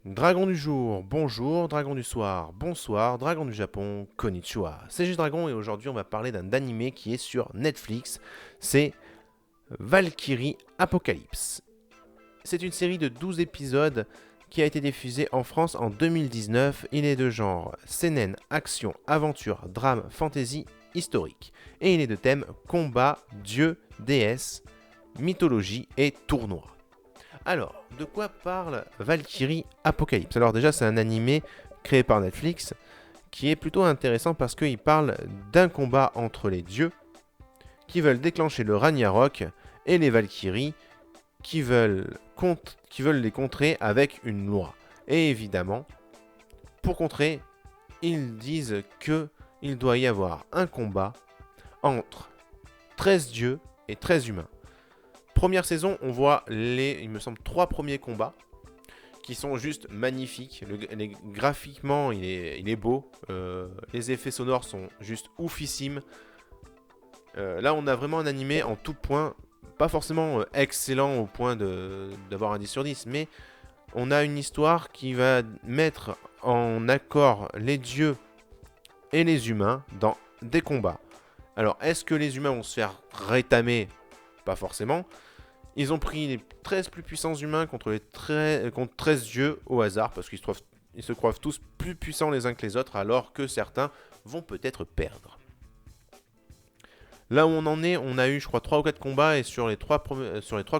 Dragon du jour, bonjour, dragon du soir, bonsoir, dragon du Japon, konnichiwa. C'est Juste Dragon et aujourd'hui on va parler d'un animé qui est sur Netflix, c'est Valkyrie Apocalypse. C'est une série de 12 épisodes qui a été diffusée en France en 2019. Il est de genre seinen, action, aventure, drame, fantasy, historique. Et il est de thème combat, dieu, déesse, mythologie et tournoi. Alors, de quoi parle Valkyrie Apocalypse? Alors déjà, c'est un animé créé par Netflix qui est plutôt intéressant parce qu'il parle d'un combat entre les dieux qui veulent déclencher le Ragnarok et les Valkyries qui veulent les contrer avec une loi. Et évidemment, pour contrer, ils disent que il doit y avoir un combat entre 13 dieux et 13 humains. Première saison, on voit il me semble, 3 premiers combats qui sont juste magnifiques. Graphiquement, il est beau. Les effets sonores sont juste oufissimes. Là, on a vraiment un animé en tout point. Pas forcément excellent au point d'avoir un 10 sur 10, mais on a une histoire qui va mettre en accord les dieux et les humains dans des combats. Alors, est-ce que les humains vont se faire rétamer? Pas forcément. Ils ont pris les 13 plus puissants humains contre 13 dieux au hasard, parce qu'ils se croient tous plus puissants les uns que les autres, alors que certains vont peut-être perdre. Là où on en est, on a eu, je crois, 3 ou 4 combats, et sur les 3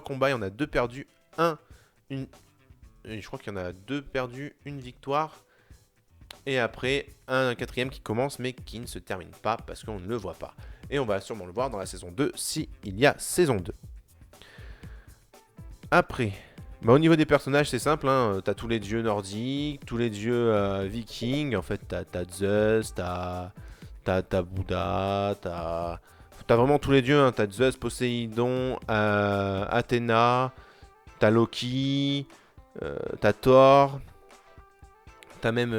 combats, il y en a 2 perdus, je crois qu'il y en a 2 perdus, une victoire, et après, un quatrième qui commence, mais qui ne se termine pas, parce qu'on ne le voit pas. Et on va sûrement le voir dans la saison 2, s'il y a saison 2. Après, au niveau des personnages, c'est simple, hein. T'as tous les dieux nordiques, tous les dieux vikings. En fait, t'as Zeus, t'as Bouddha, t'as vraiment tous les dieux, hein. T'as Zeus, Poséidon, Athéna, t'as Loki, t'as Thor, t'as même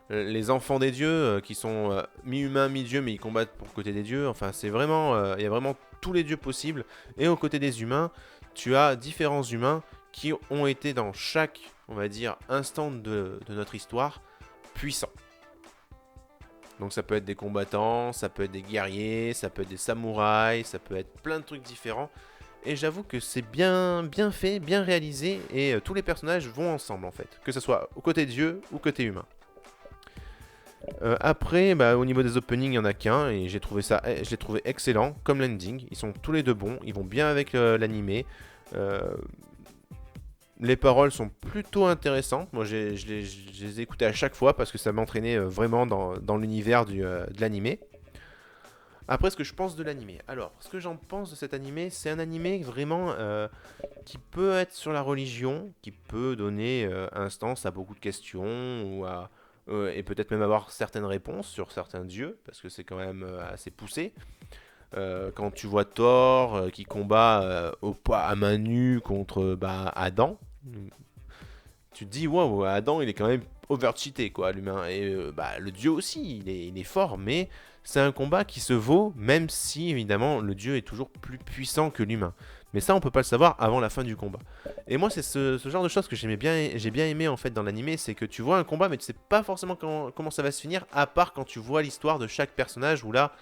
les enfants des dieux qui sont mi-humains, mi-dieux, mais ils combattent pour le côté des dieux. Enfin, il y a vraiment tous les dieux possibles. Et aux côtés des humains, tu as différents humains qui ont été dans chaque, on va dire, instant de notre histoire puissants. Donc ça peut être des combattants, ça peut être des guerriers, ça peut être des samouraïs, ça peut être plein de trucs différents. Et j'avoue que c'est bien fait, bien réalisé, et tous les personnages vont ensemble en fait, que ce soit au côté dieu ou côté humain. Après, au niveau des openings, il n'y en a qu'un, et je l'ai trouvé excellent, comme l'ending. Ils sont tous les deux bons, ils vont bien avec l'animé. Euh, les paroles sont plutôt intéressantes. Moi, je les ai écoutées à chaque fois parce que ça m'entraînait vraiment dans l'univers de l'animé. Après, ce que je pense de l'animé. Alors, ce que j'en pense de cet animé, c'est un animé vraiment qui peut être sur la religion, qui peut donner instance à beaucoup de questions et peut-être même avoir certaines réponses sur certains dieux, parce que c'est quand même assez poussé. Quand tu vois Thor qui combat à main nue contre Adam, tu te dis waouh, Adam il est quand même overcheaté quoi, l'humain. Et le dieu aussi, il est fort, mais c'est un combat qui se vaut, même si évidemment le dieu est toujours plus puissant que l'humain. Mais ça, on peut pas le savoir avant la fin du combat. Et moi, c'est ce genre de choses que j'ai bien aimé en fait dans l'animé, c'est que tu vois un combat, mais tu sais pas forcément comment ça va se finir, à part quand tu vois l'histoire de chaque personnage, où là,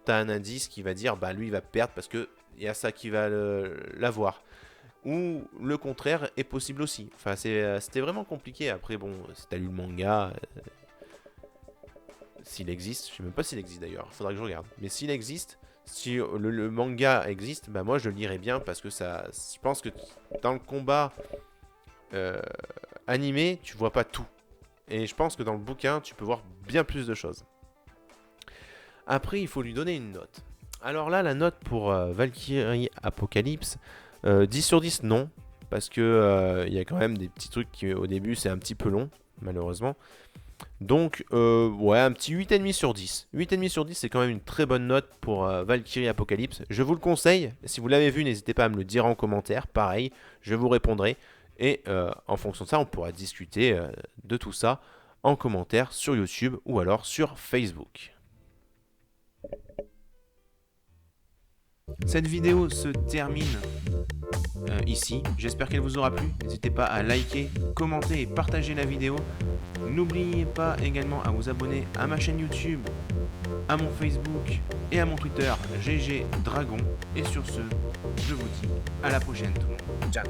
t'as un indice qui va dire, lui, il va perdre parce que il y a ça qui va l'avoir. Ou le contraire est possible aussi. Enfin, c'était vraiment compliqué. Après, bon, si t'as lu le manga, s'il existe, je sais même pas s'il existe d'ailleurs, faudra que je regarde. Mais s'il existe, si le manga existe, moi je le lirai bien parce que ça, je pense que dans le combat euh, animé, tu vois pas tout. Et je pense que dans le bouquin, tu peux voir bien plus de choses. Après, il faut lui donner une note. Alors là, la note pour Valkyrie Apocalypse, 10 sur 10, non. Parce que il y a quand même des petits trucs qui, au début, c'est un petit peu long, malheureusement. Donc, ouais, un petit 8,5 sur 10. 8,5 sur 10, c'est quand même une très bonne note pour Valkyrie Apocalypse. Je vous le conseille. Si vous l'avez vu, n'hésitez pas à me le dire en commentaire. Pareil, je vous répondrai. Et en fonction de ça, on pourra discuter de tout ça en commentaire sur YouTube ou alors sur Facebook. Cette vidéo se termine ici. J'espère qu'elle vous aura plu. N'hésitez pas à liker, commenter et partager la vidéo. N'oubliez pas également à vous abonner à ma chaîne YouTube, à mon Facebook et à mon Twitter GG Dragon. Et sur ce, je vous dis à la prochaine tout le monde. Ciao.